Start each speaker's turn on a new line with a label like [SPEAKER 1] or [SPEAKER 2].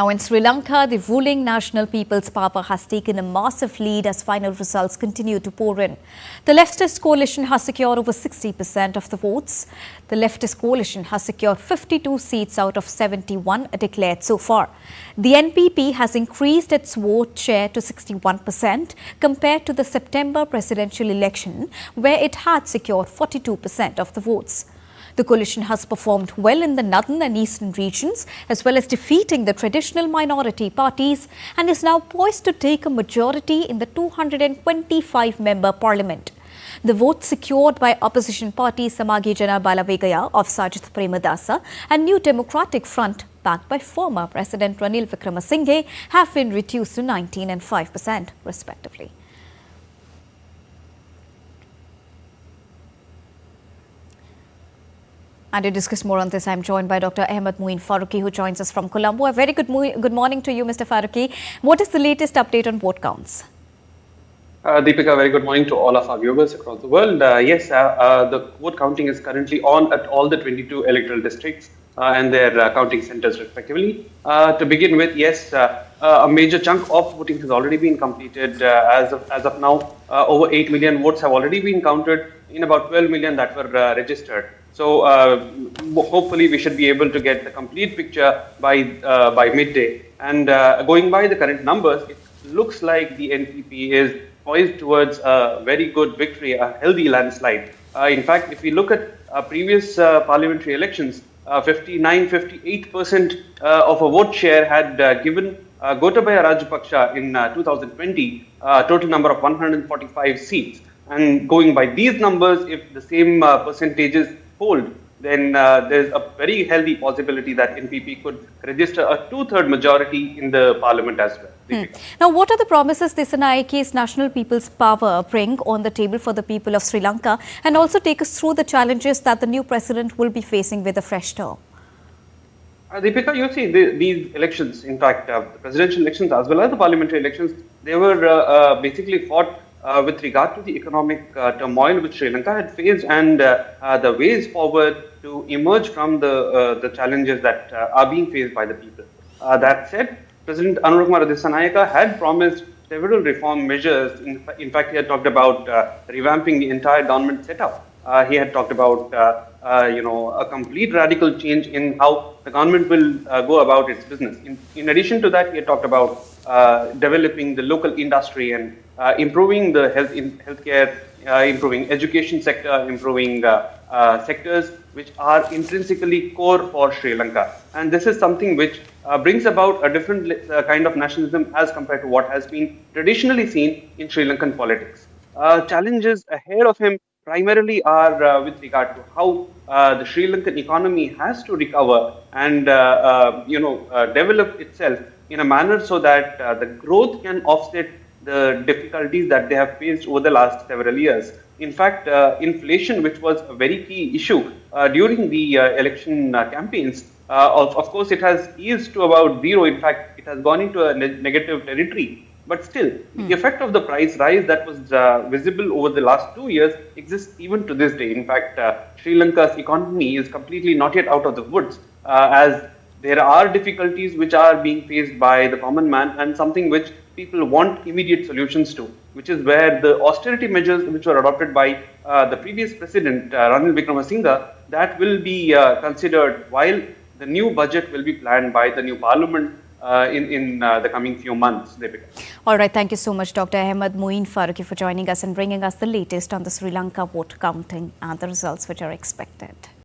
[SPEAKER 1] Now in Sri Lanka, the ruling National People's Power has taken a massive lead as final results continue to pour in. The leftist coalition has secured over 60% of the votes. The leftist coalition has secured 52 seats out of 71 declared so far. The NPP has increased its vote share to 61% compared to the September presidential election, where it had secured 42% of the votes. The coalition has performed well in the northern and eastern regions, as well as defeating the traditional minority parties, and is now poised to take a majority in the 225-member parliament. The votes secured by opposition party Samagi Jana Balavegaya of Sajith Premadasa and New Democratic Front, backed by former President Ranil Wickremesinghe, have been reduced to 19% and 5% respectively. And to discuss more on this, I'm joined by Dr. Ahmed Moeen Faruqi, who joins us from Colombo. A very good morning to you, Mr. Faruqi. What is the latest update on vote counts?
[SPEAKER 2] Deepika, very good morning to all of our viewers across the world. The vote counting is currently on at all the 22 electoral districts and their counting centers respectively. To begin with, yes, a major chunk of voting has already been completed. As of now, over 8 million votes have already been counted in about 12 million that were registered. So hopefully we should be able to get the complete picture by midday. And going by the current numbers, it looks like the NPP is poised towards a very good victory, a healthy landslide. In fact, if we look at previous parliamentary elections, 58% of a vote share had given Gotabaya Rajapaksa in 2020 a total number of 145 seats. And going by these numbers, if the same percentages hold, then there's a very healthy possibility that NPP could register a two-third majority in the parliament as well.
[SPEAKER 1] Now, what are the promises Disha Nayake's National People's Power bring on the table for the people of Sri Lanka, and also take us through the challenges that the new president will be facing with a fresh term?
[SPEAKER 2] Deepika, you see, these elections, in fact, the presidential elections as well as the parliamentary elections, they were basically fought with regard to the economic turmoil which Sri Lanka had faced and the ways forward to emerge from the challenges that are being faced by the people. That said, President Anurukumara Dissanayaka had promised several reform measures. In fact, he had talked about revamping the entire government setup. He had talked about a complete radical change in how the government will go about its business. In addition to that, he had talked about developing the local industry and improving the healthcare, improving education sector, improving sectors which are intrinsically core for Sri Lanka. And this is something which brings about a different kind of nationalism as compared to what has been traditionally seen in Sri Lankan politics. Challenges ahead of him primarily are with regard to how the Sri Lankan economy has to recover and develop itself in a manner so that the growth can offset the difficulties that they have faced over the last several years. In fact, inflation, which was a very key issue during the election campaigns, of course, it has eased to about zero. In fact, it has gone into a negative territory. But still, the effect of the price rise that was visible over the last 2 years exists even to this day. In fact, Sri Lanka's economy is completely not yet out of the woods, as there are difficulties which are being faced by the common man and something which people want immediate solutions to, which is where the austerity measures which were adopted by the previous president, Ranil Wickremesinghe, that will be considered while the new budget will be planned by the new parliament in the coming few months.
[SPEAKER 1] All right. Thank you so much, Dr. Ahmed Moeen Faruqi, for joining us and bringing us the latest on the Sri Lanka vote counting and the results which are expected.